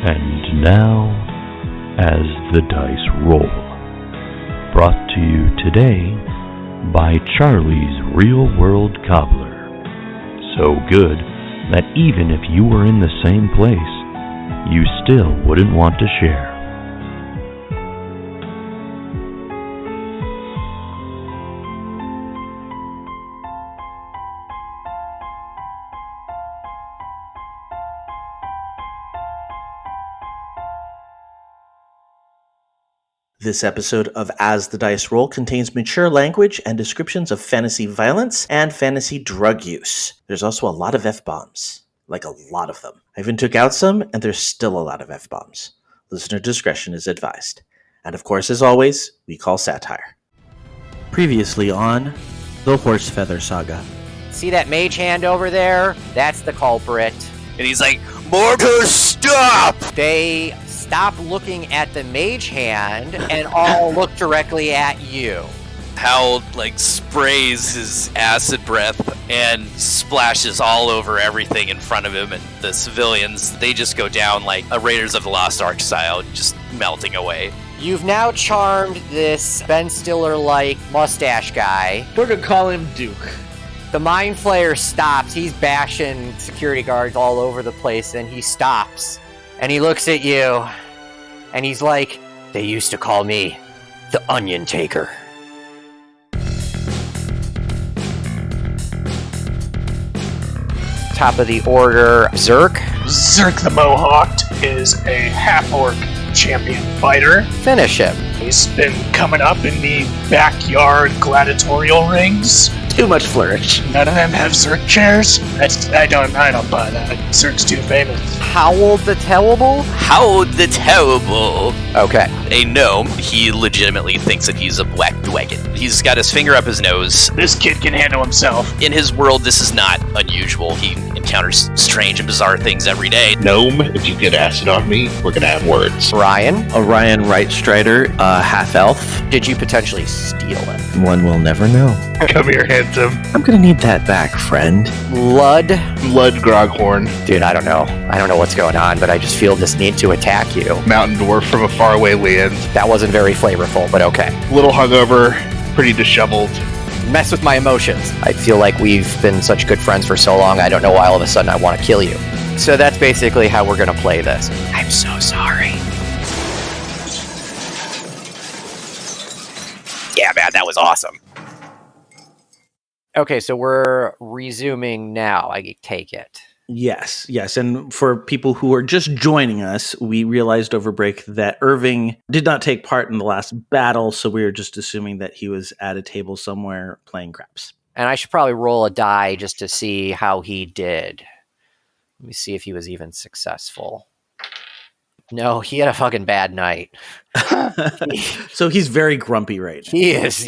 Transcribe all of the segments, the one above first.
And now, as the dice roll, brought to you today by Charlie's Real World Cobbler. So good that even if you were in the same place, you still wouldn't want to share. This episode of As the Dice Roll contains mature language and descriptions of fantasy violence and fantasy drug use. There's also a lot of F-bombs. Like a lot of them. I even took out some, and there's still a lot of F-bombs. Listener discretion is advised. And of course, as always, we call satire. Previously on the Horsefeather Saga. See that mage hand over there? That's the culprit. And he's like, Mortars, stop! They stop looking at the mage hand and all look directly at you. Hal, sprays his acid breath and splashes all over everything in front of him, and the civilians, they just go down like a Raiders of the Lost Ark style, just melting away. You've now charmed this Ben Stiller-like mustache guy. We're gonna call him Duke. The Mind Flayer stops. He's bashing security guards all over the place, and he stops. And he looks at you, and he's like, they used to call me the Onion Taker. Top of the order, Zerk. Zerk the Mohawked is a half-orc champion fighter. Finish him. He's been coming up in the backyard gladiatorial rings. Too much flourish. None of them have Zerk chairs. I don't buy that. Zerk's too famous. Howl the Terrible? How the terrible! Okay. A gnome, he legitimately thinks that he's a black dragon. He's got his finger up his nose. This kid can handle himself. In his world, this is not unusual. He encounters strange and bizarre things every day. Gnome, if you get acid on me, we're gonna have words. Ryan? Orion Right Strider, half-elf. Did you potentially steal it? One will never know. Come here, handsome. I'm gonna need that back, friend. Lud? Blood Groghorn. Dude, I don't know. I don't know what's going on, but I just feel this need to attack you. Mountain dwarf from a faraway land. That wasn't very flavorful, but okay. Little hungover, pretty disheveled. Mess with my emotions. I feel like we've been such good friends for so long, I don't know why all of a sudden I want to kill you. So that's basically how we're going to play this. I'm so sorry. Yeah, man, that was awesome. Okay, so we're resuming now, I take it. Yes. And for people who are just joining us, we realized over break that Irving did not take part in the last battle, so we were just assuming that he was at a table somewhere playing craps. And I should probably roll a die just to see how he did. Let me see if he was even successful. No, he had a fucking bad night. So he's very grumpy right now. He is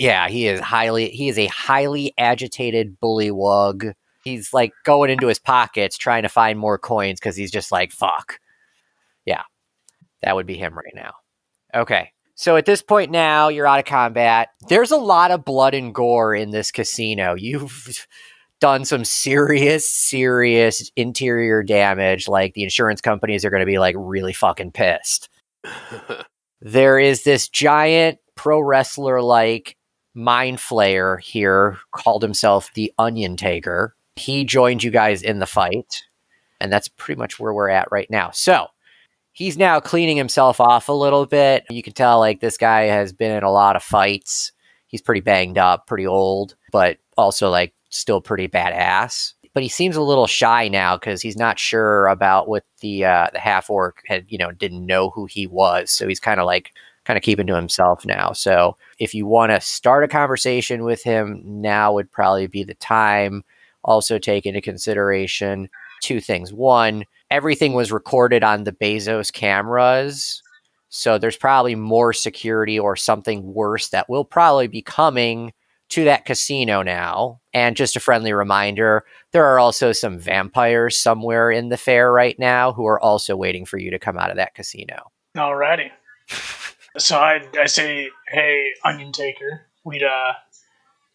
a highly agitated bullywug. He's like going into his pockets trying to find more coins because he's just like, fuck. Yeah, that would be him right now. Okay, so at this point now, you're out of combat. There's a lot of blood and gore in this casino. You've done some serious interior damage. Like, the insurance companies are going to be like really fucking pissed. There is this giant pro wrestler like mind flayer here, called himself the Onion Taker. He joined you guys in the fight, and that's pretty much where we're at right now. So he's now cleaning himself off a little bit. You can tell like this guy has been in a lot of fights. He's pretty banged up, pretty old, but also like still pretty badass. But he seems a little shy now because he's not sure about what the half orc had, didn't know who he was. So he's kind of keeping to himself now. So if you want to start a conversation with him, now would probably be the time. Also take into consideration two things. One, everything was recorded on the Bezos cameras. So there's probably more security or something worse that will probably be coming to that casino now. And just a friendly reminder, there are also some vampires somewhere in the fair right now who are also waiting for you to come out of that casino. Alrighty. So I say, hey, Onion Taker, we'd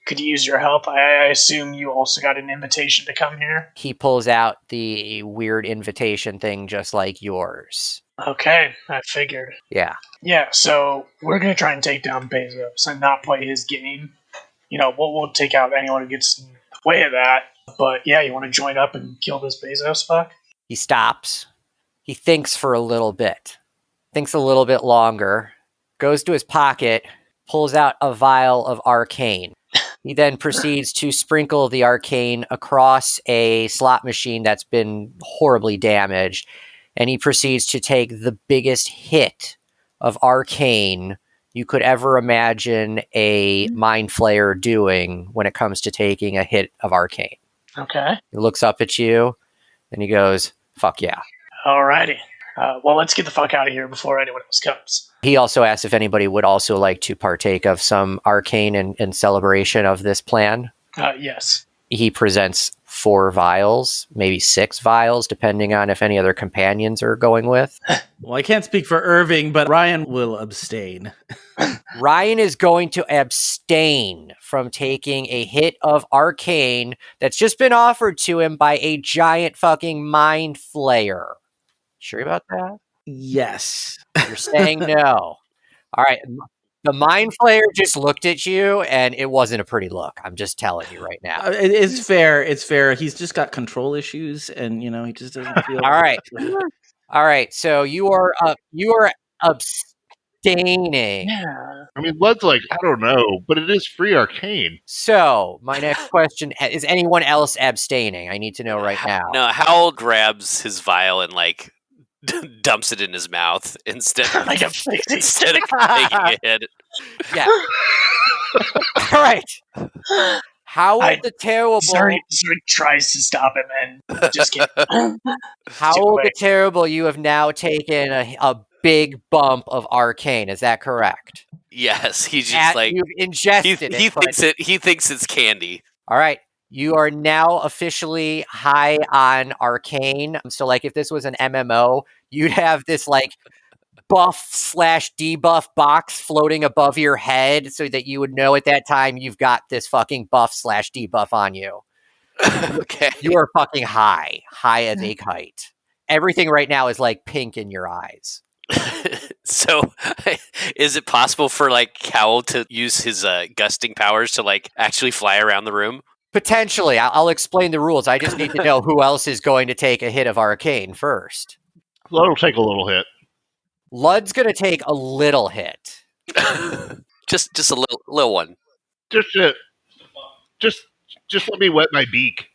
could use your help. I assume you also got an invitation to come here? He pulls out the weird invitation thing just like yours. Okay, I figured. Yeah. Yeah, so we're gonna try and take down Bezos and not play his game. You know, we'll take out anyone who gets in the way of that. But yeah, you want to join up and kill this Bezos fuck? He stops. He thinks for a little bit. Thinks a little bit longer. Goes to his pocket, pulls out a vial of arcane. He then proceeds to sprinkle the arcane across a slot machine that's been horribly damaged. And he proceeds to take the biggest hit of arcane you could ever imagine a mind flayer doing when it comes to taking a hit of arcane. Okay. He looks up at you and he goes, fuck yeah. Alrighty. Well, let's get the fuck out of here before anyone else comes. He also asked if anybody would also like to partake of some arcane in celebration of this plan. Yes. He presents 4 vials, maybe 6 vials, depending on if any other companions are going with. Well, I can't speak for Irving, but Ryan will abstain. Ryan is going to abstain from taking a hit of arcane that's just been offered to him by a giant fucking mind flayer. Sure about that? Yes. You're saying no. All right. The mind flayer just looked at you, and it wasn't a pretty look. I'm just telling you right now. It's fair. It's fair. He's just got control issues, and he just doesn't feel. All right. All right. So you are abstaining. Yeah. I mean, Lud's like, I don't know, but it is free arcane. So my next question is: anyone else abstaining? I need to know right now. No, Hal grabs his vial and dumps it in his mouth instead of Like a pixie. instead of taking a hit. Yeah. All right. How will the terrible? Zuri tries to stop him and just get. How will the terrible? You have now taken a big bump of arcane. Is that correct? Yes, he's just You've ingested he it. He thinks it's candy. All right. You are now officially high on arcane. So, if this was an MMO, you'd have this buff/debuff box floating above your head so that you would know at that time you've got this fucking buff/debuff on you. Okay. You are fucking high as a kite. Everything right now is pink in your eyes. So, is it possible for Cowl to use his gusting powers to actually fly around the room? Potentially. I'll explain the rules. I just need to know who else is going to take a hit of arcane first. Lud will take a little hit. Lud's going to take a little hit. just a little one. Just let me wet my beak.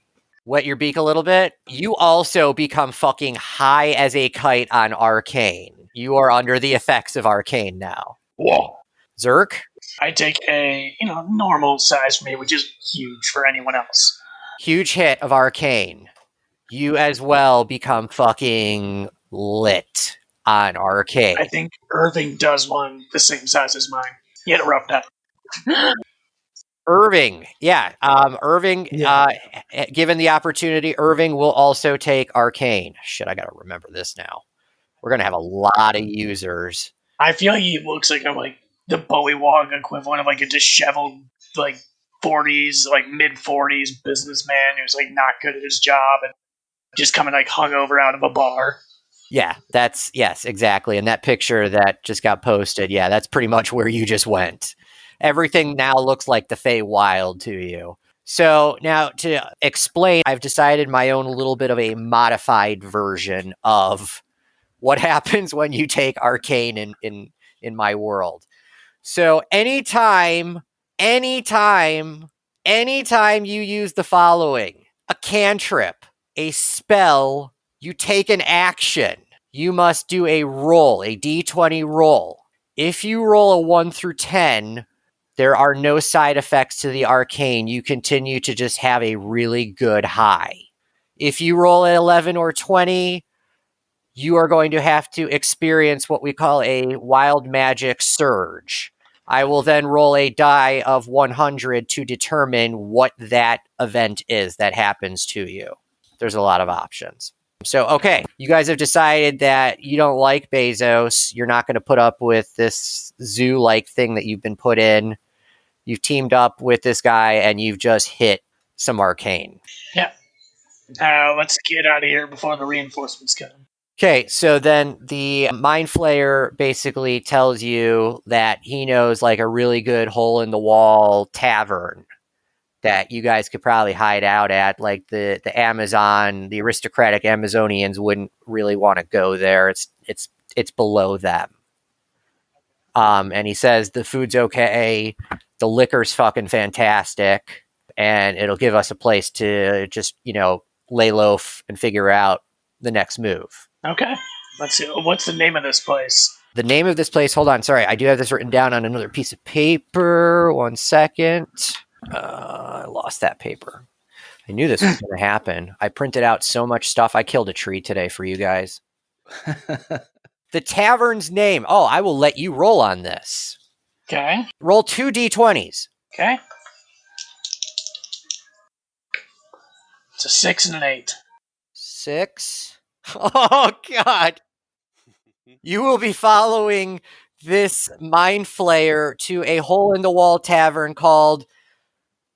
Wet your beak a little bit. You also become fucking high as a kite on arcane. You are under the effects of arcane now. Whoa. Zerk? I take a normal size for me, which is huge for anyone else. Huge hit of arcane. You as well become fucking lit on arcane. I think Irving does one the same size as mine. He had a rough night. Irving, yeah. Irving, given the opportunity, Irving will also take arcane. Shit, I gotta remember this now. We're gonna have a lot of users. I feel he looks like I'm the Bowie Wog equivalent of a disheveled 40s, mid 40s businessman who's not good at his job and just coming hungover out of a bar. Yeah, yes, exactly. And that picture that just got posted, yeah, that's pretty much where you just went. Everything now looks like the Feywild to you. So now to explain, I've decided my own little bit of a modified version of what happens when you take arcane in my world. So anytime you use the following: a cantrip, a spell, you take an action, you must do a roll, a d20 roll. If you roll a 1 through 10, there are no side effects to the arcane. You continue to just have a really good high. If you roll an 11 or 20, you are going to have to experience what we call a wild magic surge. I will then roll a die of 100 to determine what that event is that happens to you. There's a lot of options. So, okay, you guys have decided that you don't like Bezos. You're not going to put up with this zoo-like thing that you've been put in. You've teamed up with this guy, and you've just hit some arcane. Yeah. Let's get out of here before the reinforcements come. Okay, so then the Mind Flayer basically tells you that he knows like a really good hole-in-the-wall tavern that you guys could probably hide out at. Like the aristocratic Amazonians wouldn't really want to go there. It's below them. And he says the food's okay, the liquor's fucking fantastic, and it'll give us a place to just, lay low and figure out the next move. Okay. Let's see. What's the name of this place? The name of this place, hold on, sorry, I do have this written down on another piece of paper. 1 second. I lost that paper. I knew this was going to happen. I printed out so much stuff. I killed a tree today for you guys. The tavern's name. Oh, I will let you roll on this. Okay. Roll 2 d20s. Okay. It's a 6 and an 8. 6. Oh, God. You will be following this Mind Flayer to a hole-in-the-wall tavern called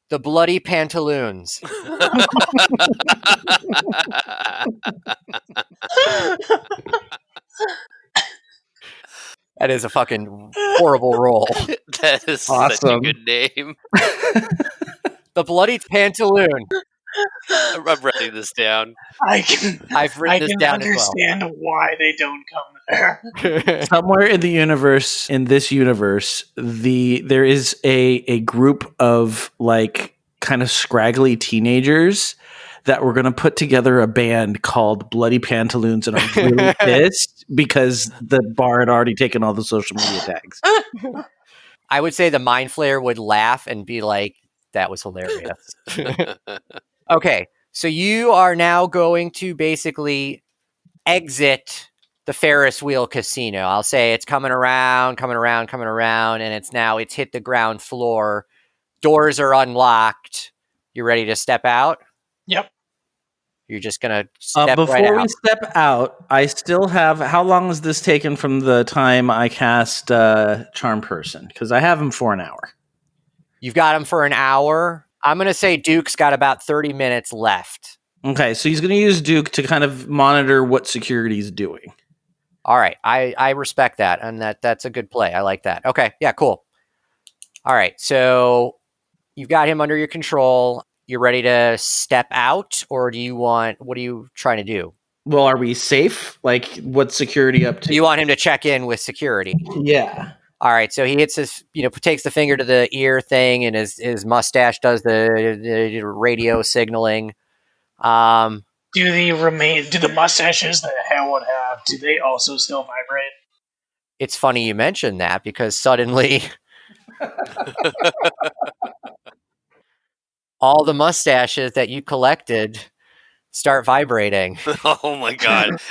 the Bloody Pantaloons. That is a fucking horrible roll. That is Awesome. such a good name. The Bloody Pantaloon. I'm writing this down. I've written this down as well. I can understand why they don't come there. Somewhere in the universe, there is a group of like kind of scraggly teenagers that were going to put together a band called Bloody Pantaloons, and I'm really pissed because the bar had already taken all the social media tags. I would say the Mind Flayer would laugh and be like, that was hilarious. Okay, so you are now going to basically exit the Ferris wheel casino. I'll say it's coming around, and it's hit the ground floor. Doors are unlocked. You ready to step out? Yep. You're just going to step right out. Before we step out, I still have... How long is this taken from the time I cast Charm Person? Because I have him for an hour. You've got him for an hour. I'm going to say Duke's got about 30 minutes left. Okay, so he's going to use Duke to kind of monitor what security's doing. All right, I respect that, and that's a good play. I like that. Okay, yeah, cool. All right, so you've got him under your control. You're ready to step out, or what are you trying to do? Well, are we safe? Like, what's security up to? You want him to check in with security. Yeah. All right, so he hits takes the finger to the ear thing, and his mustache does the radio signaling. Do the mustaches that Hal would have, do they also still vibrate? It's funny you mentioned that because suddenly all the mustaches that you collected start vibrating. Oh my God.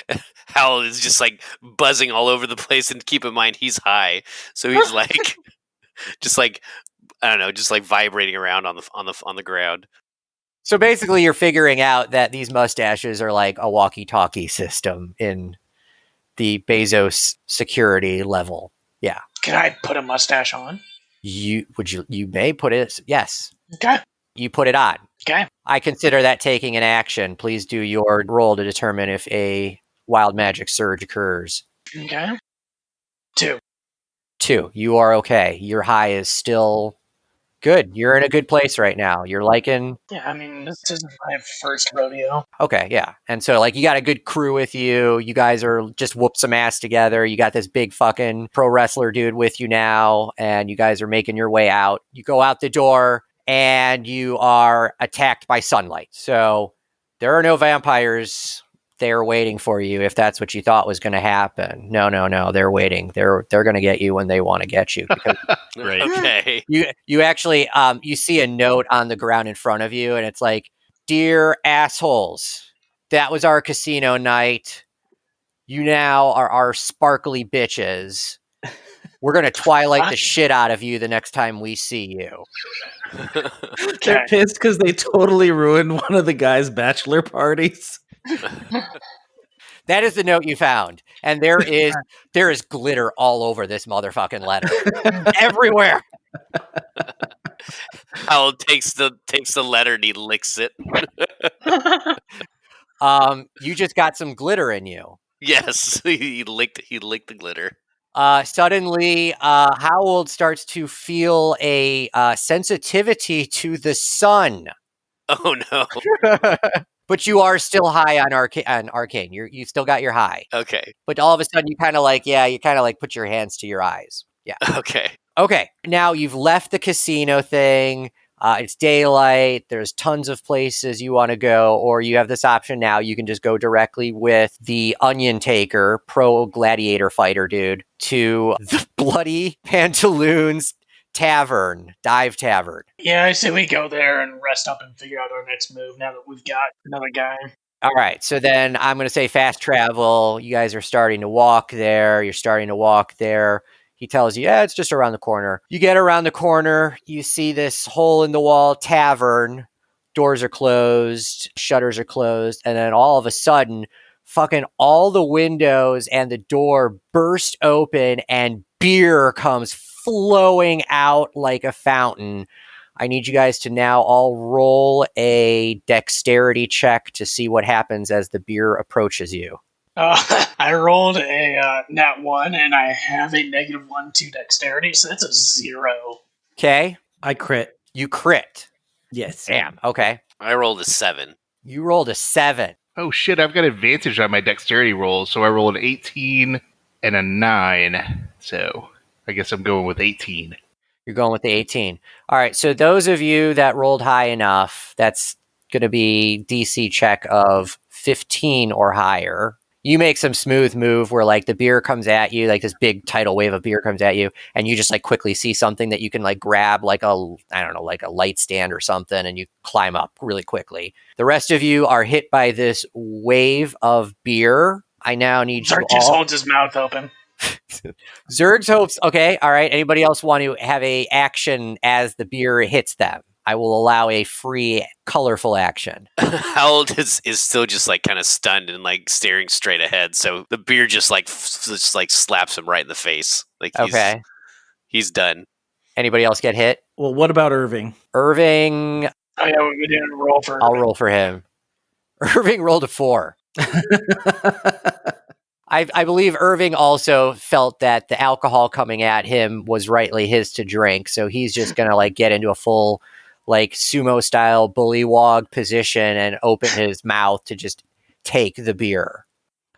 Hal is just like buzzing all over the place, and keep in mind he's high. So he's like just like vibrating around on the ground. So basically you're figuring out that these mustaches are like a walkie-talkie system in the Bezos security level. Yeah. Can I put a mustache on? You may put it, yes. Okay. You put it on. Okay. I consider that taking an action. Please do your roll to determine if a wild magic surge occurs. Okay. 2. 2. You are okay. Your high is still good. You're in a good place right now. You're liking... Yeah, I mean, this isn't my first rodeo. Okay, yeah. And so, like, you got a good crew with you. You guys are just whoop some ass together. You got this big fucking pro wrestler dude with you now, and you guys are making your way out. You go out the door, and you are attacked by sunlight. So there are no vampires there waiting for you if that's what you thought was going to happen. No. They're waiting. They're going to get you when they want to get you. Right. Okay. You actually, you see a note on the ground in front of you, and it's like, "Dear assholes, that was our casino night. You now are our sparkly bitches. We're going to Twilight the shit out of you the next time we see you." They're pissed because they totally ruined one of the guys' bachelor parties. That is the note you found. And there is glitter all over this motherfucking letter. Everywhere. Hal takes the letter and he licks it. You just got some glitter in you. Yes, he licked the glitter. Suddenly, Howald starts to feel a sensitivity to the sun. Oh no. But you are still high on arcane. You still got your high. Okay. But all of a sudden, you kind of like put your hands to your eyes. Yeah. Okay. Okay. Now you've left the casino thing. It's daylight. There's tons of places you want to go, or you have this option now. You can just go directly with the Onion Taker, pro gladiator fighter dude, to the Bloody Pantaloons Dive Tavern. Yeah, I say we go there and rest up and figure out our next move now that we've got another guy. All right, so then I'm going to say fast travel. You guys are starting to walk there. You're starting to walk there. He tells you, yeah, it's just around the corner. You get around the corner. You see this hole-in-the-wall tavern. Doors are closed. Shutters are closed. And then all of a sudden, fucking all the windows and the door burst open and beer comes flowing out like a fountain. I need you guys to now all roll a dexterity check to see what happens as the beer approaches you. I rolled a nat 1, and I have a -1 to dexterity, so that's a 0. Okay. I crit. You crit. Yes. Damn. Okay. I rolled a 7. You rolled a 7. Oh shit, I've got advantage on my dexterity rolls, so I rolled an 18 and a 9. So I guess I'm going with 18. You're going with the 18. All right. So those of you that rolled high enough, that's going to be DC check of 15 or higher. You make some smooth move where like the beer comes at you, like this big tidal wave of beer comes at you, and you just like quickly see something that you can like grab, like like a light stand or something, and you climb up really quickly. The rest of you are hit by this wave of beer. I now need Zark you just all. holds his mouth open. Zerg's hopes. Okay, all right. Anybody else want to have a action as the beer hits them? I will allow a free, colorful action. Howald is still just like kind of stunned and like staring straight ahead. So the beer just like slaps him right in the face. Like he's done. Anybody else get hit? Well, what about Irving? Irving. Oh yeah, we didn't roll for. I'll roll for him. Irving rolled a 4. I believe Irving also felt that the alcohol coming at him was rightly his to drink, so he's just gonna like get into a full like sumo style bullywog position and open his mouth to just take the beer.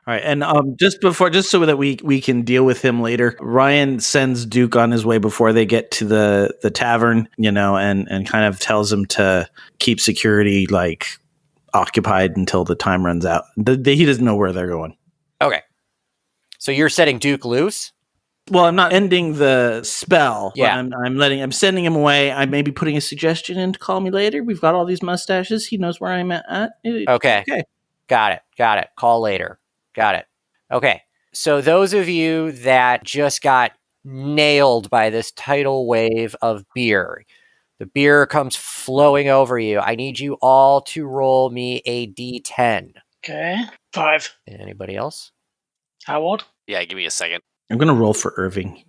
All right, and just so that we can deal with him later, Ryan sends Duke on his way before they get to the tavern, and kind of tells him to keep security like occupied until the time runs out. He doesn't know where they're going. Okay. So you're setting Duke loose? Well, I'm not ending the spell. Yeah. I'm sending him away. I may be putting a suggestion in to call me later. We've got all these mustaches. He knows where I'm at. Okay. Got it. Call later. Got it. Okay. So those of you that just got nailed by this tidal wave of beer, the beer comes flowing over you. I need you all to roll me a D10. Okay, 5. Anybody else? How old? Yeah, give me a second. I'm going to roll for Irving.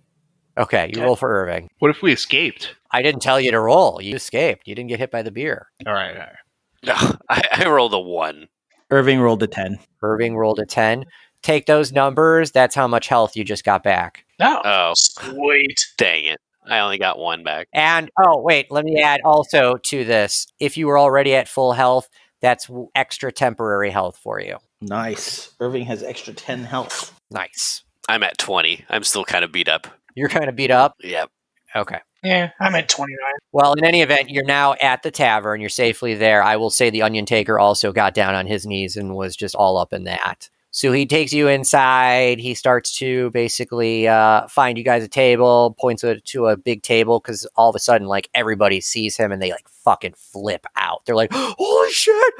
Okay, you roll for Irving. What if we escaped? I didn't tell you to roll. You escaped. You didn't get hit by the beer. All right. No, I rolled a 1. Irving rolled a 10. Irving rolled a 10. Take those numbers. That's how much health you just got back. Oh, sweet. Dang it. I only got 1 back. And, let me add also to this. If you were already at full health, that's extra temporary health for you. Nice. Irving has extra 10 health. Nice. I'm at 20. I'm still kind of beat up. You're kind of beat up? Yep. Okay. Yeah, I'm at 29. Well, in any event, you're now at the tavern. You're safely there. I will say the Onion Taker also got down on his knees and was just all up in that. So he takes you inside. He starts to basically find you guys a table, points to a big table because all of a sudden, like, everybody sees him and they, like, fucking flip out. They're like, holy shit,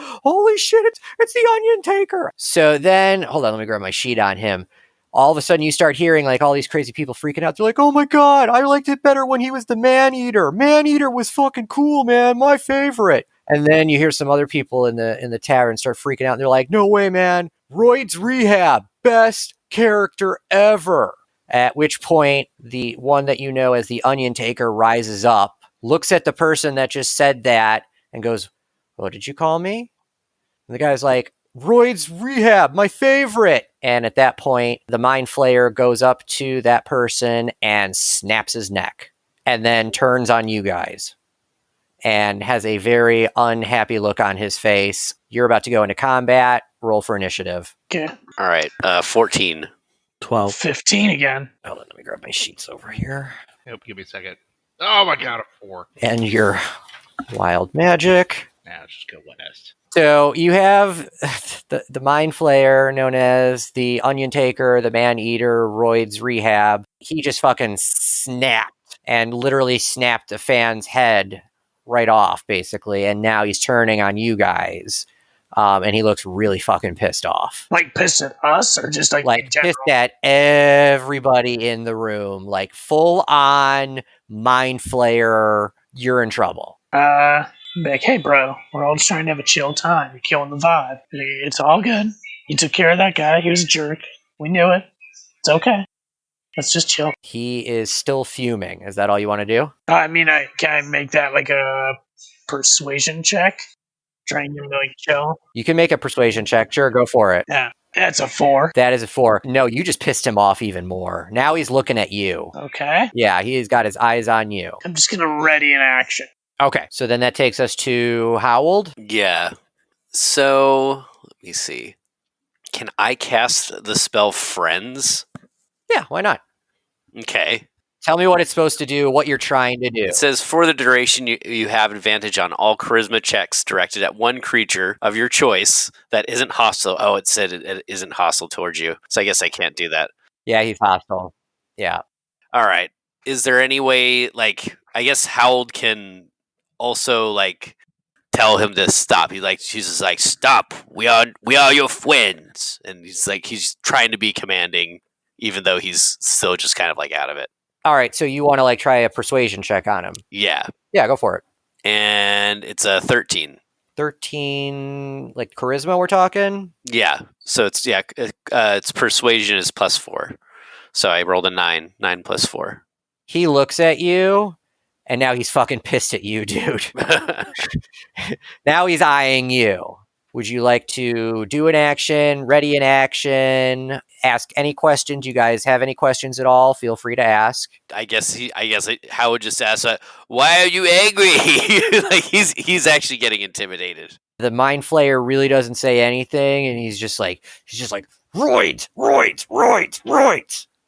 it's the Onion Taker. So then, hold on, let me grab my sheet on him. All of a sudden, you start hearing, like, all these crazy people freaking out. They're like, oh my God, I liked it better when he was the Man-Eater. Man-Eater was fucking cool, man, my favorite. And then you hear some other people in the tavern start freaking out. And they're like, no way, man. Royd's Rehab, best character ever. At which point, the one that you know as the Onion Taker rises up, looks at the person that just said that, and goes, oh, did you call me? And the guy's like, Royd's rehab, my favorite. And at that point, the mind flayer goes up to that person and snaps his neck and then turns on you guys and has a very unhappy look on his face. You're about to go into combat. Roll for initiative. Okay. All right, 14. 12. 15 again. Hold on, let me grab my sheets over here. Nope, give me a second. Oh my god, a 4. And your wild magic. Nah, let's just go last. So you have the mind flayer known as the onion taker, the man eater, Royd's rehab. He just fucking snapped and literally snapped a fan's head right off, basically. And now he's turning on you guys. And he looks really fucking pissed off. Like pissed at us or just like in general? Pissed at everybody in the room. Like full on mind flayer, you're in trouble. Like, hey, bro, we're all just trying to have a chill time. You're killing the vibe. It's all good. You took care of that guy. He was a jerk. We knew it. It's okay. Let's just chill. He is still fuming. Is that all you want to do? I mean, can I make that like a persuasion check? Try and get him to like chill. You can make a persuasion check. Sure, go for it. Yeah, that's a 4. That is a 4. No, you just pissed him off even more. Now he's looking at you. Okay. Yeah, he's got his eyes on you. I'm just gonna ready an action. Okay, so then that takes us to Howald. Yeah. So, let me see. Can I cast the spell Friends? Yeah, why not? Okay. Tell me what it's supposed to do, what you're trying to do. It says, for the duration, you have advantage on all charisma checks directed at one creature of your choice that isn't hostile. Oh, it said it isn't hostile towards you. So I guess I can't do that. Yeah, he's hostile. Yeah. All right. Is there any way, like, I guess Howald can also, like, tell him to stop. He's just like, stop. We are your friends. And he's trying to be commanding, even though he's still just kind of like out of it. All right, so you want to like try a persuasion check on him. Yeah. Yeah, go for it. And it's a 13. 13, like charisma we're talking? Yeah. So it's persuasion is +4. So I rolled a 9. 9 + 4. He looks at you, and now he's fucking pissed at you, dude. Now he's eyeing you. Would you like to do an action, ready an action, ask any questions? You guys have any questions at all? Feel free to ask. I guess Howard just asked, "Why are you angry?" Like he's actually getting intimidated. The mind flayer really doesn't say anything, and he's just like, Royd,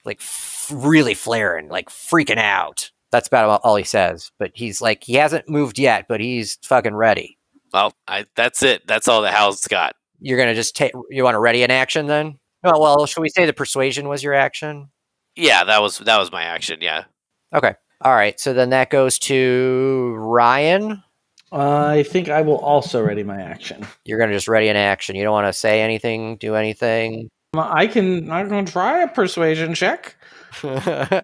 like really flaring, like freaking out. That's about all he says. But he's like, he hasn't moved yet, but he's fucking ready. Well, that's it. That's all the Howard's got. You're gonna just take. You want to ready an action then? Oh, well, should we say the persuasion was your action? Yeah, that was my action. Yeah. Okay. All right. So then that goes to Ryan. I think I will also ready my action. You're gonna just ready an action. You don't want to say anything, do anything. I'm gonna try a persuasion check. Yeah,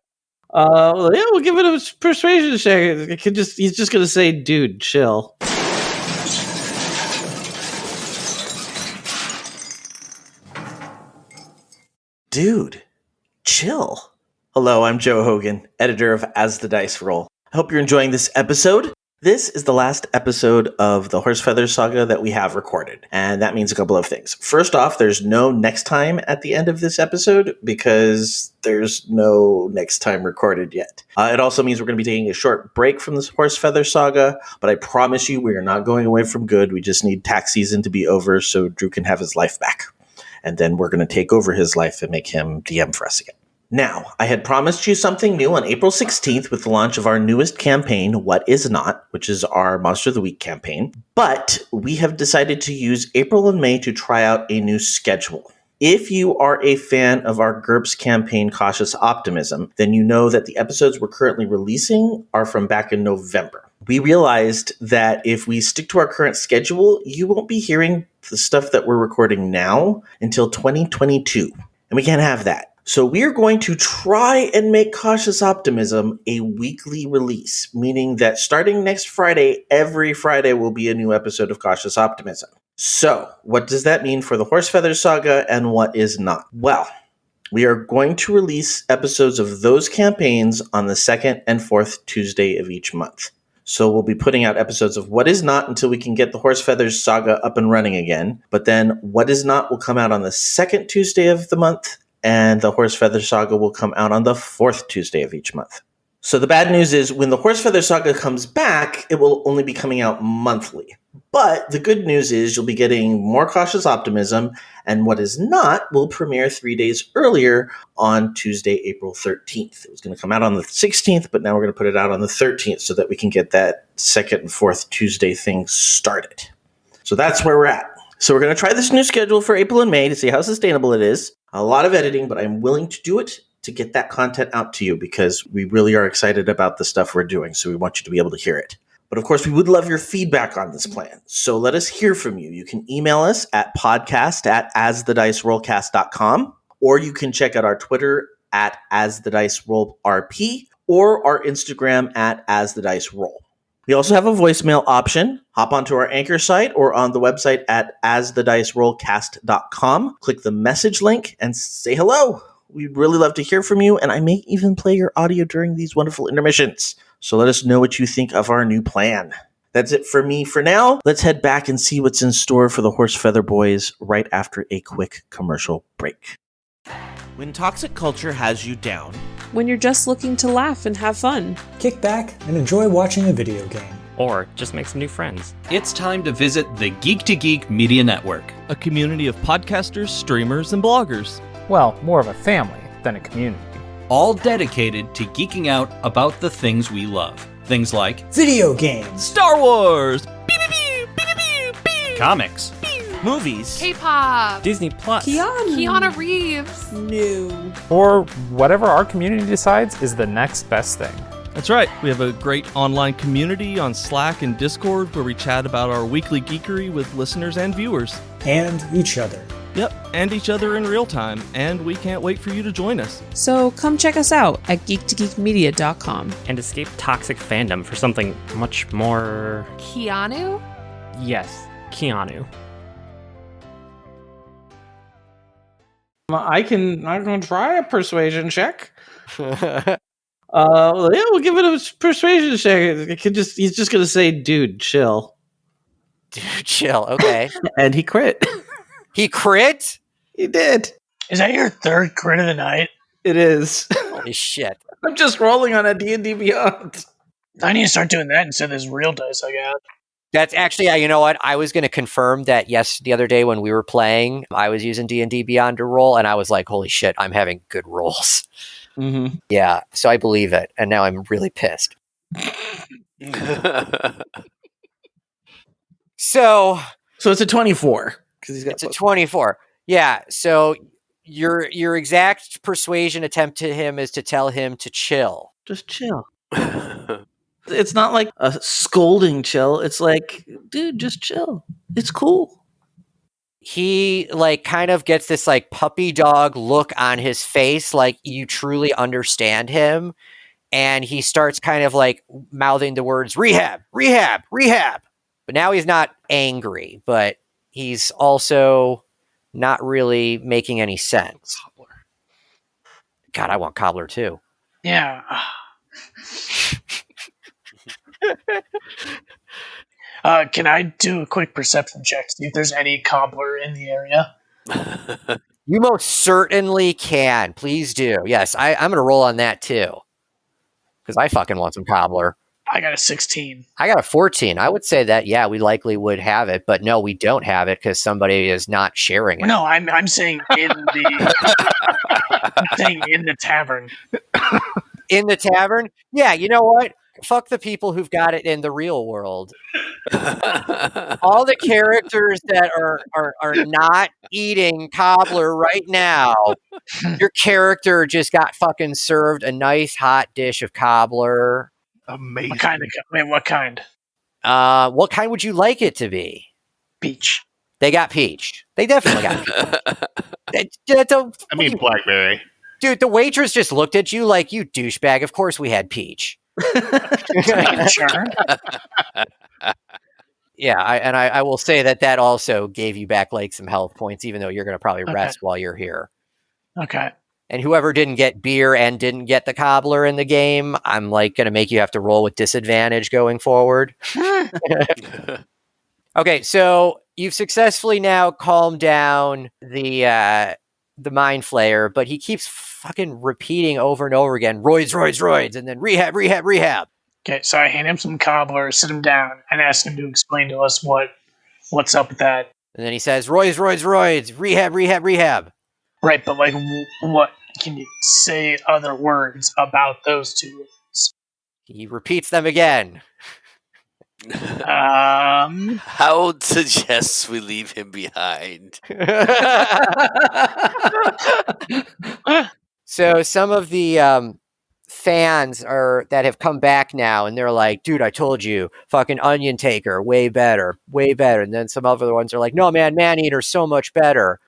we'll give it a persuasion check. He's just gonna say, "Dude, chill." Dude, chill. Hello, I'm Joe Hogan, editor of As the Dice Roll. I hope you're enjoying this episode. This is the last episode of the Horsefeathers saga that we have recorded, and that means a couple of things. First off, there's no next time at the end of this episode because there's no next time recorded yet. It also means we're going to be taking a short break from this Horsefeather saga, but I promise you we are not going away from good. We just need tax season to be over so Drew can have his life back. And then we're going to take over his life and make him DM for us again. Now, I had promised you something new on April 16th with the launch of our newest campaign, What Is Not, which is our Monster of the Week campaign. But we have decided to use April and May to try out a new schedule. If you are a fan of our GURPS campaign, Cautious Optimism, then you know that the episodes we're currently releasing are from back in November. We realized that if we stick to our current schedule, you won't be hearing the stuff that we're recording now until 2022. And we can't have that. So we're going to try and make Cautious Optimism a weekly release, meaning that starting next Friday, every Friday will be a new episode of Cautious Optimism. So what does that mean for the Horsefeathers saga and What Is Not? Well, we are going to release episodes of those campaigns on the second and fourth Tuesday of each month. So we'll be putting out episodes of What Is Not until we can get the Horsefeathers saga up and running again. But then What Is Not will come out on the second Tuesday of the month, and the Horsefeather saga will come out on the fourth Tuesday of each month. So the bad news is when the Horsefeather saga comes back, it will only be coming out monthly. But the good news is you'll be getting More Cautious Optimism, and What Is Not will premiere 3 days earlier on Tuesday, April 13th. It was going to come out on the 16th, but now we're going to put it out on the 13th so that we can get that second and fourth Tuesday thing started. So that's where we're at. So we're going to try this new schedule for April and May to see how sustainable it is. A lot of editing, but I'm willing to do it to get that content out to you because we really are excited about the stuff we're doing. So we want you to be able to hear it. But of course, we would love your feedback on this plan. So let us hear from you. You can email us at podcast@asthedicerollcast.com, or you can check out our Twitter at asthedicerollrp, or our Instagram at asthediceroll. We also have a voicemail option. Hop onto our Anchor site or on the website at asthedicerollcast.com. Click the message link and say hello. We'd really love to hear from you, and I may even play your audio during these wonderful intermissions. So let us know what you think of our new plan. That's it for me for now. Let's head back and see what's in store for the Horsefeather Boys right after a quick commercial break. When toxic culture has you down, when you're just looking to laugh and have fun, kick back and enjoy watching a video game, or just make some new friends, it's time to visit the Geek to Geek Media Network, a community of podcasters, streamers, and bloggers. Well, more of a family than a community. All dedicated to geeking out about the things we love. Things like video games, Star Wars, comics, movies, K-pop, Disney Plus, Keanu Reeves, new, or whatever our community decides is the next best thing. That's right. We have a great online community on Slack and Discord where we chat about our weekly geekery with listeners and viewers. And each other. Yep, and each other in real time, and we can't wait for you to join us. So come check us out at geektogeekmedia.com. And escape toxic fandom for something much more... Keanu? Yes, Keanu. I'm gonna try a persuasion check. Yeah, we'll give it a persuasion check. He's just gonna say, dude, chill. Dude, chill, okay. And he crit. He crit? He did. Is that your third crit of the night? It is. Holy shit. I'm just rolling on a D&D Beyond. I need to start doing that instead of this real dice I got. That's actually, you know what? I was going to confirm that, yes, the other day when we were playing, I was using D&D Beyond to roll, and I was like, holy shit, I'm having good rolls. Mm-hmm. Yeah, so I believe it, and now I'm really pissed. So it's a 24. It's a 24. Yeah, so your exact persuasion attempt to him is to tell him to chill. Just chill. It's not like a scolding chill. It's like, dude, just chill. It's cool. He kind of gets this puppy dog look on his face, like you truly understand him. And he starts kind of mouthing the words, rehab, rehab, rehab. But now he's not angry, but he's also not really making any sense. God, I want Cobbler too. Yeah. Can I do a quick perception check to see if there's any cobbler in the area? You most certainly can. Please do. Yes, I'm going to roll on that too. Because I fucking want some cobbler. I got a 16. I got a 14. I would say that, yeah, we likely would have it, but no, we don't have it because somebody is not sharing it. No, I'm saying in the tavern. In the tavern? Yeah, you know what? Fuck the people who've got it in the real world. All the characters that are not eating cobbler right now, your character just got fucking served a nice hot dish of cobbler. Amazing. What kind? What kind would you like it to be? Peach. They got peach. They definitely got peach. Blackberry. Dude, the waitress just looked at you like, you douchebag. Of course we had peach. Sure. Yeah, I will say that also gave you back some health points, even though you're going to probably rest while you're here. Okay. And whoever didn't get beer and didn't get the cobbler in the game, I'm like going to make you have to roll with disadvantage going forward. Okay, so you've successfully now calmed down the mind flayer, but he keeps fucking repeating over and over again, roids, and then rehab. Okay, so I hand him some cobbler, sit him down, and ask him to explain to us what's up with that. And then he says, roids, rehab. Right, but like, what can you say other words about those two words? He repeats them again. How suggests we leave him behind? So some of the fans that have come back now, and they're like, dude, I told you, fucking Onion Taker, way better. And then some other ones are like, no, man, Maneater, so much better.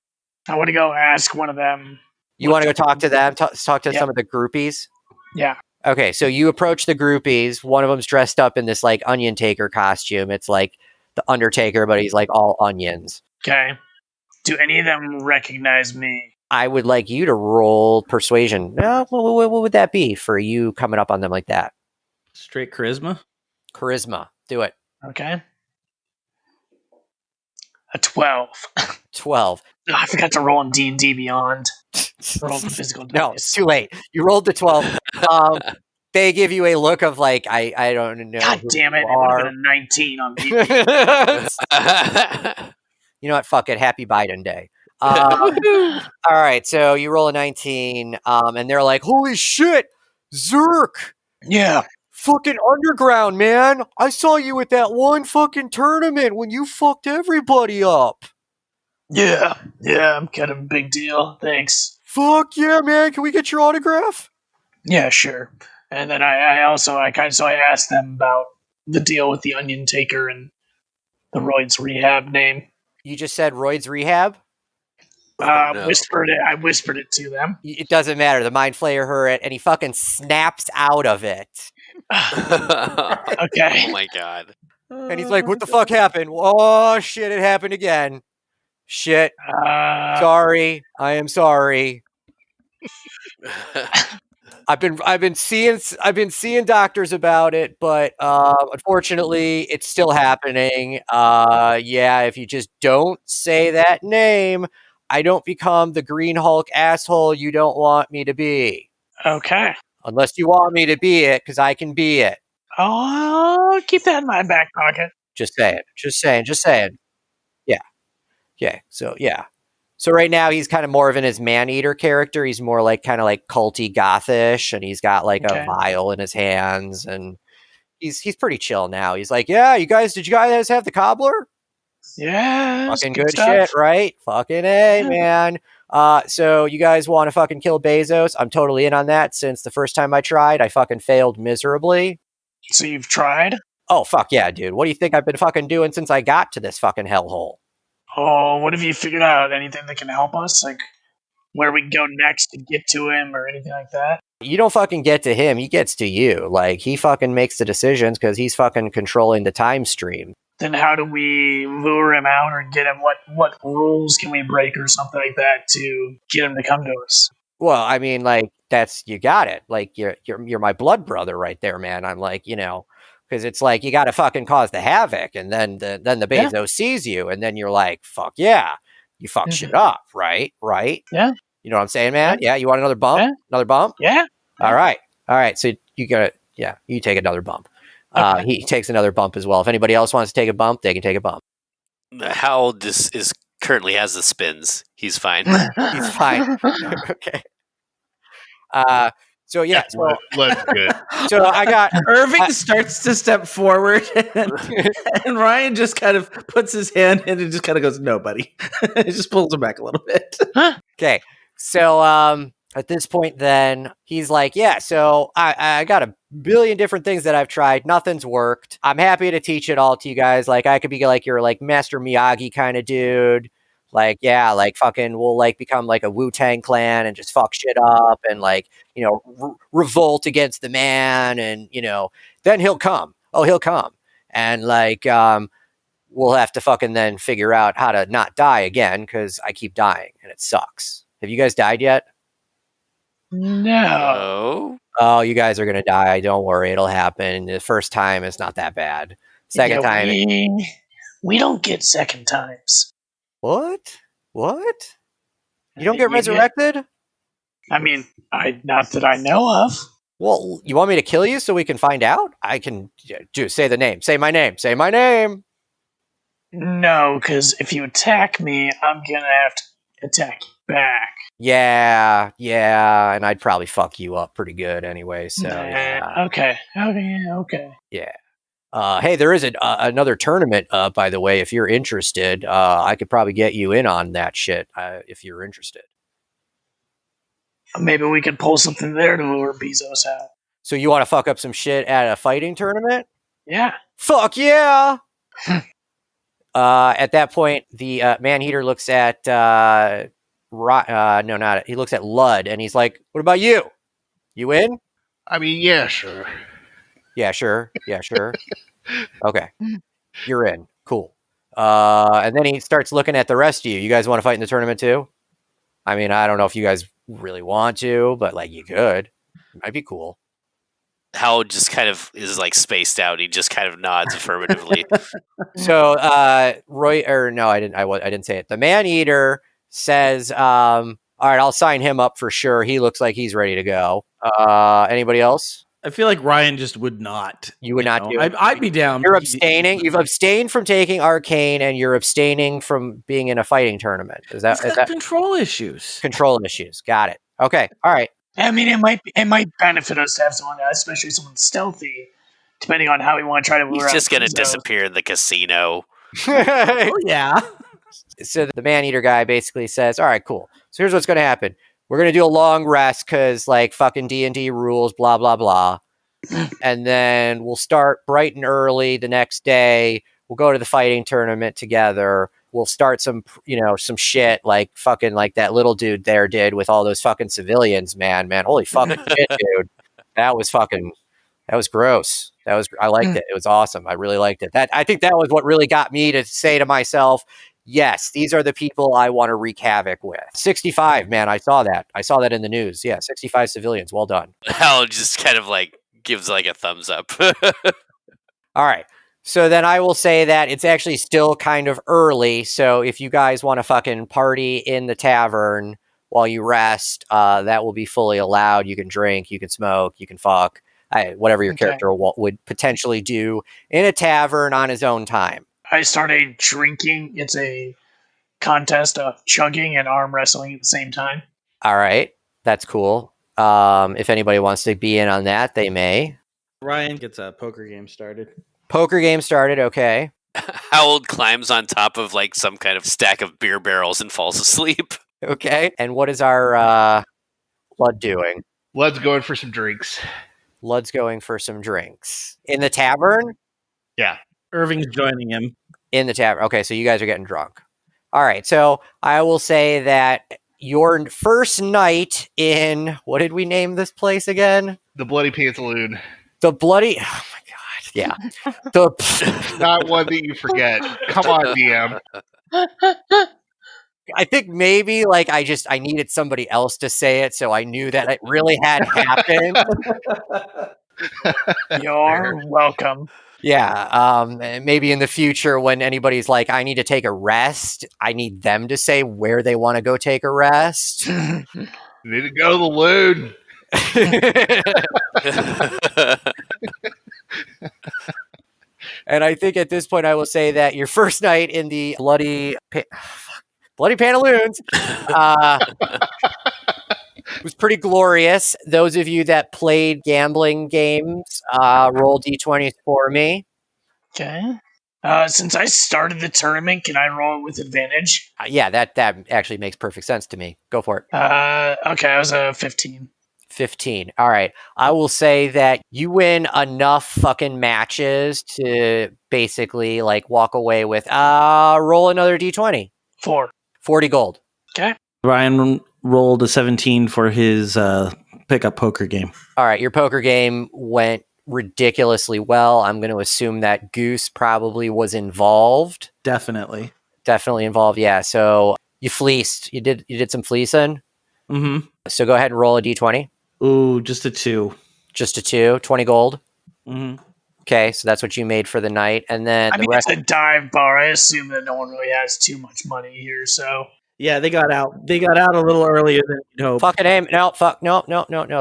I want to go ask one of them. You want to go talk to them? Talk to some of the groupies? Yeah. Okay, so you approach the groupies. One of them's dressed up in this like Onion Taker costume. It's like the Undertaker, but he's like all onions. Okay. Do any of them recognize me? I would like you to roll persuasion. What would that be for you coming up on them like that? Straight charisma? Charisma. Do it. Okay. A 12. 12. Oh, I forgot to roll in D&D Beyond. Roll the physical dice. No, it's too late. You rolled the 12. They give you a look of like, I don't know. God damn it. It would have been a 19 on me. You know what? Fuck it. Happy Biden Day. All right. So you roll a 19, and they're like, holy shit, Zerk. Yeah. Fucking underground, man. I saw you at that one fucking tournament when you fucked everybody up. Yeah, I'm kind of a big deal. Thanks. Fuck yeah, man. Can we get your autograph? Yeah, sure. And then I asked them about the deal with the Onion Taker and the Royd's Rehab name. You just said Royd's Rehab? No. I whispered it to them. It doesn't matter. The Mind Flayer heard it, and he fucking snaps out of it. Okay. Oh my god. And he's like, what the fuck happened? Oh, shit, it happened again. Shit. Sorry. I am sorry. I've been seeing doctors about it, but unfortunately it's still happening. Yeah, if you just don't say that name, I don't become the Green Hulk asshole you don't want me to be. Okay. Unless you want me to be it, because I can be it. Oh, keep that in my back pocket. Just saying. Yeah. So right now he's kind of more of in his Maneater character. He's more like kind of like culty gothish, and he's got like a vial in his hands, and he's pretty chill now. He's like, yeah, did you guys have the cobbler? Yeah. Fucking good shit, right? Fucking A, man. So you guys want to fucking kill Bezos? I'm totally in on that, since the first time I tried, I fucking failed miserably. So you've tried? Oh, fuck yeah, dude. What do you think I've been fucking doing since I got to this fucking hellhole? Oh, what have you figured out? Anything that can help us? Like, where we go next to get to him or anything like that? You don't fucking get to him. He gets to you. Like, he fucking makes the decisions because he's fucking controlling the time stream. Then how do we lure him out or get him? What rules can we break or something like that to get him to come to us? Well, I mean, like, you got it. Like, you're my blood brother right there, man. I'm like, because it's like you got to fucking cause the havoc, and then the Bezos sees you, and then you're like, fuck yeah, you fuck shit up, right? Yeah. You know what I'm saying, man? Yeah. You want another bump? Yeah. Another bump? Yeah. All right. So you take another bump. Okay. He takes another bump as well. If anybody else wants to take a bump, they can take a bump. Hal is currently has the spins. He's fine. He's fine. Okay. So yeah, let's good. So I got Irving starts to step forward, and Ryan just kind of puts his hand in and just kind of goes, "No, buddy." It just pulls him back a little bit. Okay, so at this point, then he's like, "Yeah, so I got a billion different things that I've tried. Nothing's worked. I'm happy to teach it all to you guys. Like, I could be like your like Master Miyagi kind of dude." Like, yeah, like fucking we'll like become like a Wu-Tang clan and just fuck shit up and like, revolt against the man, and, then he'll come. Oh, he'll come. And like, we'll have to fucking then figure out how to not die again, because I keep dying and it sucks. Have you guys died yet? No. Oh, you guys are gonna die. Don't worry, it'll happen. The first time is not that bad. Second time. We don't get second times. What? What? You don't get resurrected? I mean, not that I know of. Well, you want me to kill you so we can find out? I can say the name. Say my name. Say my name. No, because if you attack me, I'm gonna have to attack you back. Yeah, and I'd probably fuck you up pretty good anyway. So yeah. Okay. Yeah. Hey, there is another tournament, by the way. If you're interested, I could probably get you in on that shit if you're interested. Maybe we could pull something there to lure Bezos out. So you want to fuck up some shit at a fighting tournament? Yeah. Fuck yeah! At that point, the man-eater looks at he looks at Lud, and he's like, "What about you? You in?" I mean, yeah, sure. Yeah, sure. Okay, you're in. Cool. And then he starts looking at the rest of you. You guys want to fight in the tournament too? I mean, I don't know if you guys really want to, but like you could. It might be cool. Hal just kind of is like spaced out. He just kind of nods affirmatively. So Roy, or no, I didn't say it. The man-eater says, all right, I'll sign him up for sure. He looks like he's ready to go. Anybody else? I feel like Ryan just would not. You would not do it. I'd be down. You're abstaining. You've abstained from taking arcane, and you're abstaining from being in a fighting tournament. Is that control issues? Control issues. Got it. Okay. All right. I mean, it might benefit us to have someone, especially someone stealthy, depending on how we want to try to. He's just going to disappear in the casino. Oh yeah. So the man-eater guy basically says, all right, cool. So here's what's going to happen. We're going to do a long rest because like fucking D&D rules, blah, blah, blah. And then we'll start bright and early the next day. We'll go to the fighting tournament together. We'll start some shit like fucking like that little dude there did with all those fucking civilians, man. Holy fucking shit, dude. That was gross. I liked it. It was awesome. I really liked it. I think that was what really got me to say to myself, yes, these are the people I want to wreak havoc with. 65, man. I saw that in the news. Yeah, 65 civilians. Well done. Hal just kind of like gives like a thumbs up. All right. So then I will say that it's actually still kind of early. So if you guys want to fucking party in the tavern while you rest, that will be fully allowed. You can drink, you can smoke, you can fuck, whatever your character would potentially do in a tavern on his own time. I started drinking. It's a contest of chugging and arm wrestling at the same time. All right. That's cool. If anybody wants to be in on that, they may. Ryan gets a poker game started. Okay. Howard climbs on top of like some kind of stack of beer barrels and falls asleep. Okay. And what is our Lud doing? Lud's going for some drinks. In the tavern? Yeah. Irving's joining him. In the tavern. Okay, so you guys are getting drunk. All right, so I will say that your first night in, what did we name this place again? The Bloody Pantaloon. Oh my God, yeah. Not one that you forget. Come on, DM. I think maybe like I needed somebody else to say it, so I knew that it really had happened. You're welcome. Yeah, maybe in the future when anybody's like, I need to take a rest, I need them to say where they want to go take a rest. You need to go to the loon. And I think at this point I will say that your first night in the Bloody Pantaloons was pretty glorious. Those of you that played gambling games, roll d20s for me. Okay. Since I started the tournament, can I roll it with advantage? Yeah, that actually makes perfect sense to me. Go for it. Okay, I was a 15. 15. All right. I will say that you win enough fucking matches to basically like walk away with roll another d20. 4. 40 gold. Okay. Ryan rolled a 17 for his pickup poker game. All right. Your poker game went ridiculously well. I'm going to assume that Goose probably was involved. Definitely involved. Yeah. So you fleeced. You did some fleecing. Mm-hmm. So go ahead and roll a d20. Ooh, just a 2. Just a 2, 20 gold. Mm-hmm. Okay, so that's what you made for the night, and then the rest. It's a dive bar. I assume that no one really has too much money here, so. Yeah, they got out. They got out a little earlier than you'd hope. Fucking aim. No, fuck. No.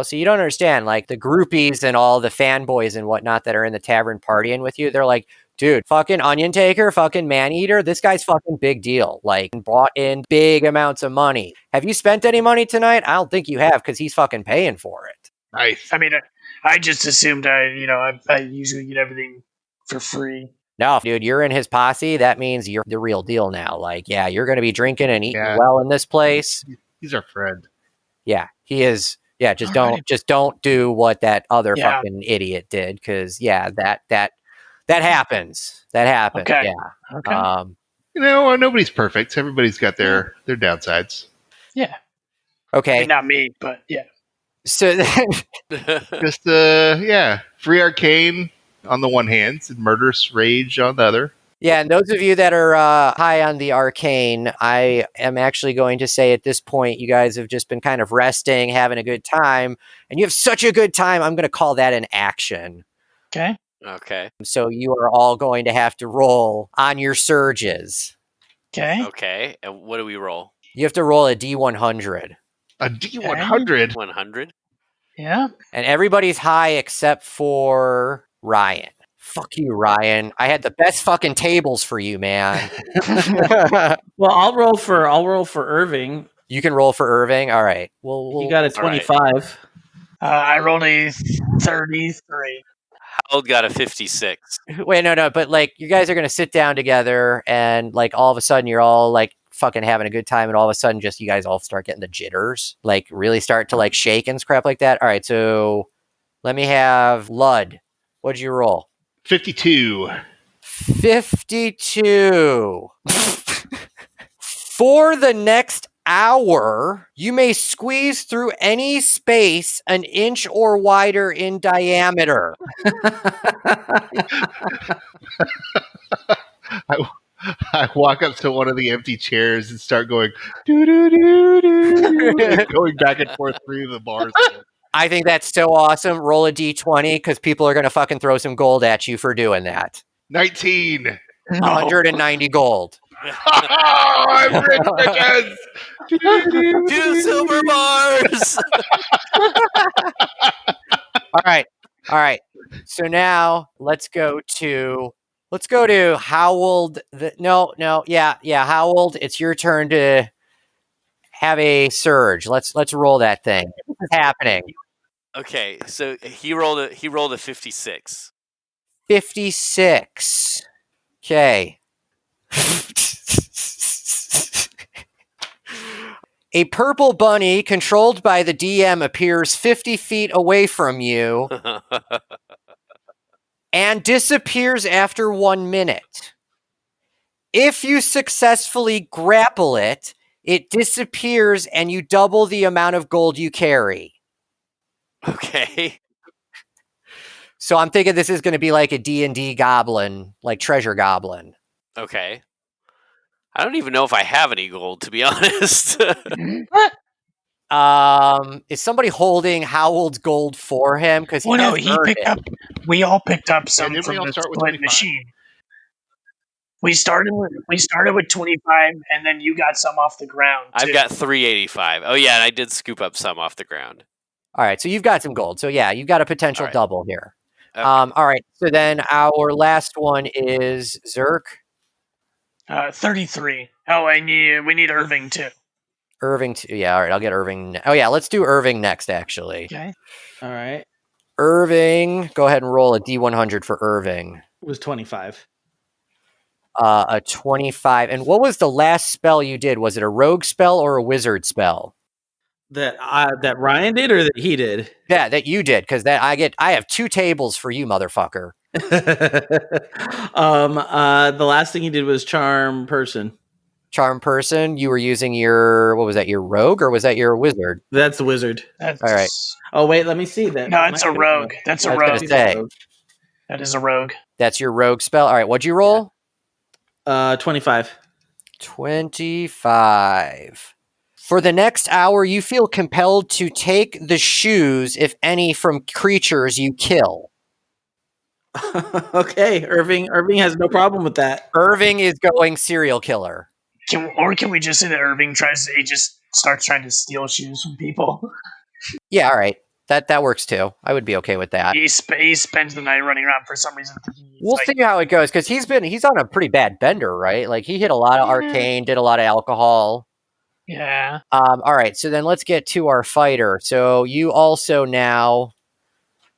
So you don't understand. Like the groupies and all the fanboys and whatnot that are in the tavern partying with you, they're like, dude, fucking onion taker, fucking man eater. This guy's fucking big deal. Like brought in big amounts of money. Have you spent any money tonight? I don't think you have because he's fucking paying for it. Nice. I mean, I just assumed I usually get everything for free. No, dude, you're in his posse. That means you're the real deal now. Like, yeah, you're going to be drinking and eating well in this place. He's our friend. Yeah, he is. Yeah, just don't do what that other fucking idiot did, because that happens. That happens. Okay. Yeah. Okay. Nobody's perfect. Everybody's got their downsides. Yeah. Okay. I mean, not me, but yeah. So just free arcane on the one hand and murderous rage on the other. Yeah, and those of you that are high on the arcane, I am actually going to say at this point, you guys have just been kind of resting, having a good time, and you have such a good time, I'm going to call that an action. Okay. So you are all going to have to roll on your surges. Okay. And what do we roll? You have to roll a D100. A D100? 100? Yeah. And everybody's high except for Ryan. Fuck you, Ryan. I had the best fucking tables for you, man. Well, I'll roll for Irving. You can roll for Irving? All right. Well, you got a 25. I rolled a 33. Harold got a 56. Wait, no. But, like, you guys are going to sit down together and, like, all of a sudden you're all, like, fucking having a good time, and all of a sudden just you guys all start getting the jitters. Like, really start to, like, shake and crap like that. All right, so let me have Lud. What'd you roll? 52. 52. For the next hour, you may squeeze through any space an inch or wider in diameter. I walk up to one of the empty chairs and start going doo doo doo doo, going back and forth through the bars. I think that's so awesome. Roll a d20 because people are going to fucking throw some gold at you for doing that. 19. 190 gold. Oh, I'm rich, bitches. 2 silver bars. All right. So now let's go to Howald. Howald. It's your turn to have a surge. Let's roll that thing. What's happening? Okay, so he rolled a 56. 56. Okay. A purple bunny controlled by the DM appears 50 feet away from you and disappears after 1 minute. If you successfully grapple it, it disappears and you double the amount of gold you carry. Okay. So I'm thinking this is going to be like a D&D goblin, like treasure goblin. Okay. I don't even know if I have any gold, to be honest. Is somebody holding Howald's gold for him? Because we all picked up some didn't from we all the start with split 25? machine. We started with 25, and then you got some off the ground. I've too. got 385. Oh yeah, and I did scoop up some off the ground. All right, so you've got some gold. So yeah, you've got a potential double here. Okay. All right, so then our last one is Zerk. 33. Oh, and we need Irving too. Irving, yeah, all right, I'll get Irving. Oh yeah, let's do Irving next, actually. Okay. All right. Irving, go ahead and roll a D100 for Irving. It was 25. A 25. And what was the last spell you did? Was it a rogue spell or a wizard spell? That Ryan did or that he did? Yeah, that you did, because I have 2 tables for you, motherfucker. The last thing he did was charm person. Charm person. You were using your your rogue, or was that your wizard? That's the wizard. All right. Oh wait, let me see that. No, it's a rogue. That's a rogue. That is a rogue. That's your rogue spell. All right, what'd you roll? 25. 25. For the next hour, you feel compelled to take the shoes, if any, from creatures you kill. Okay, Irving has no problem with that. Irving is going serial killer. Can we just say that Irving just starts trying to steal shoes from people? Yeah, all right. That works too. I would be okay with that. He spends the night running around for some reason. We'll see how it goes, because he's on a pretty bad bender, right? Like, he hit a lot of arcane, did a lot of alcohol. Yeah. All right, so then let's get to our fighter. So you also now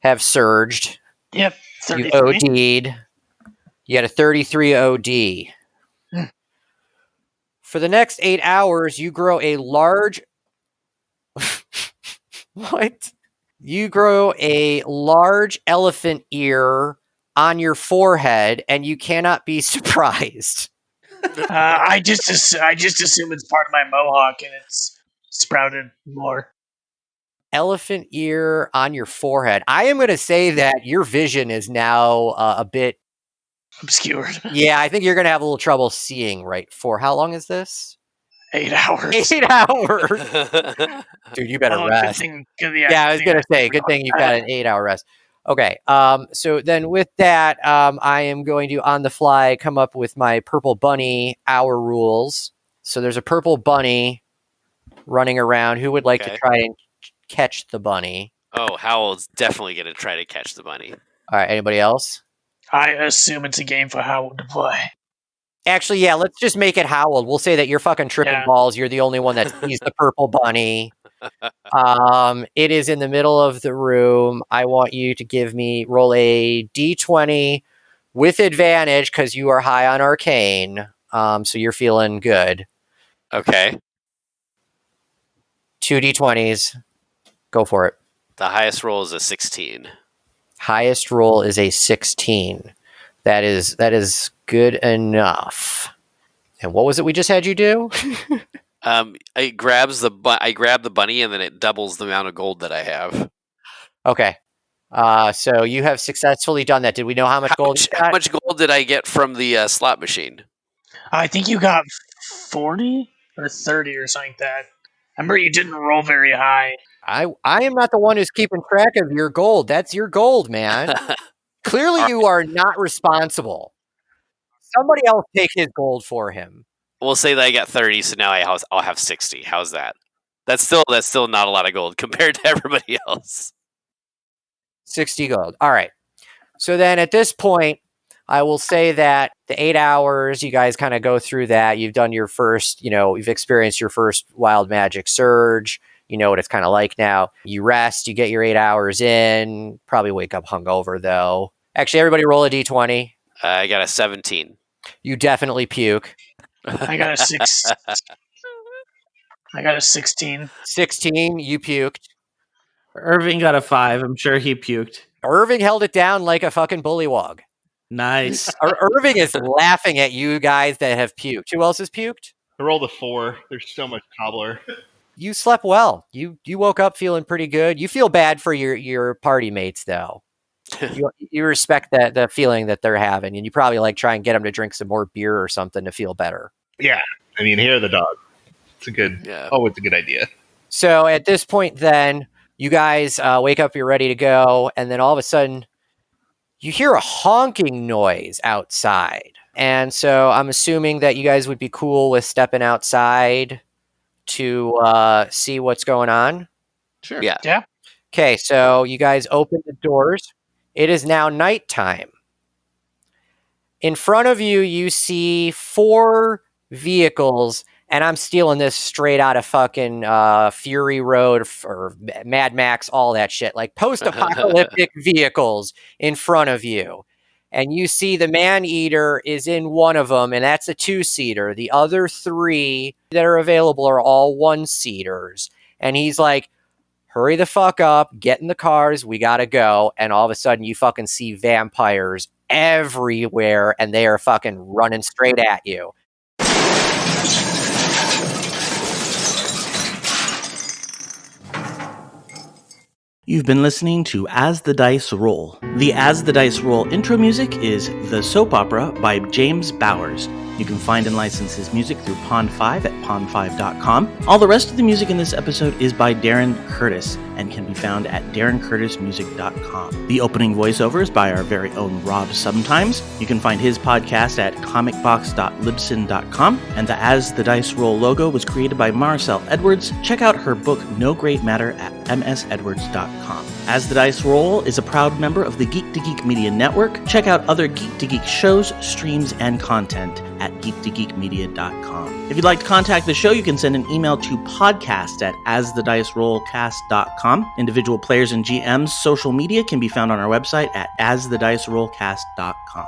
have surged. Yep. You 33. OD'd. You had a 33 OD. For the next 8 hours, you grow a large... What? You grow a large elephant ear on your forehead, and you cannot be surprised. I just assume it's part of my mohawk and it's sprouted more. Elephant ear on your forehead. I am going to say that your vision is now a bit obscured. Yeah, I think you're going to have a little trouble seeing right for how long is this? 8 hours. 8 hours. Dude, you better rest. I was going to say, good thing you've got an 8-hour rest. Okay, so then with that, I am going to, on the fly, come up with my purple bunny hour rules. So there's a purple bunny running around. Who would like to try and catch the bunny? Oh, Howell's definitely going to try to catch the bunny. All right, anybody else? I assume it's a game for Howell to play. Actually, yeah, let's just make it Howell. We'll say that you're fucking tripping balls. You're the only one that sees the purple bunny. It is in the middle of the room. I want you to roll a d20 with advantage because you are high on arcane. So you're feeling good. Okay. 2 d20s. Go for it. The highest roll is a 16. Highest roll is a 16. That is good enough. And what was it we just had you do? I grab the bunny and then it doubles the amount of gold that I have. Okay. So you have successfully done that. Did we know how much gold? How much gold did I get from the slot machine? I think you got 40 or 30 or something like that. I remember you didn't roll very high. I am not the one who's keeping track of your gold. That's your gold, man. Clearly you are not responsible. Somebody else take his gold for him. We'll say that I got 30, so now I'll have 60. How's that? That's still not a lot of gold compared to everybody else. 60 gold. All right. So then at this point, I will say that the 8 hours, you guys kind of go through that. You've done your first, you've experienced your first wild magic surge. You know what it's kind of like now. You rest, you get your 8 hours in, probably wake up hungover though. Actually, everybody roll a d20. I got a 17. You definitely puke. I got a 6. I got a 16. 16, you puked. Irving got a 5. I'm sure he puked. Irving held it down like a fucking bullywog. Nice. Irving is laughing at you guys that have puked. Who else has puked? I rolled a 4. There's so much cobbler. You slept well. You woke up feeling pretty good. You feel bad for your party mates, though. You respect the feeling that they're having, and you probably try and get them to drink some more beer or something to feel better. Yeah, I mean, hair of the dog. It's a good. Yeah. Oh, it's a good idea. So at this point, then you guys wake up. You're ready to go, and then all of a sudden, you hear a honking noise outside. And so I'm assuming that you guys would be cool with stepping outside to see what's going on. Sure. Yeah. Okay, so you guys open the doors. It is now nighttime. In front of you, you see 4 vehicles, and I'm stealing this straight out of fucking Fury Road or Mad Max, all that shit, like post-apocalyptic vehicles in front of you. And you see the Man-Eater is in one of them, and that's a 2-seater. The other 3 that are available are all 1-seaters. And he's like, hurry the fuck up, get in the cars, we gotta go. And all of a sudden you fucking see vampires everywhere and they are fucking running straight at you. You've been listening to As the Dice Roll. The As the Dice Roll intro music is The Soap Opera by James Bowers. You can find and license his music through Pond5 at pond5.com. All the rest of the music in this episode is by Darren Curtis and can be found at darrencurtismusic.com. The opening voiceover is by our very own Rob Sometimes. You can find his podcast at comicbox.libsyn.com, and the As the Dice Roll logo was created by Maricel Edwards. Check out her book No Great Matter at msedwards.com. As the Dice Roll is a proud member of the Geek to Geek Media Network. Check out other Geek to Geek shows, streams, and content at geektogeekmedia.com. If you'd like to contact the show, you can send an email to podcast@asthedicerollcast.com. Individual players and GMs' social media can be found on our website at asthedicerollcast.com.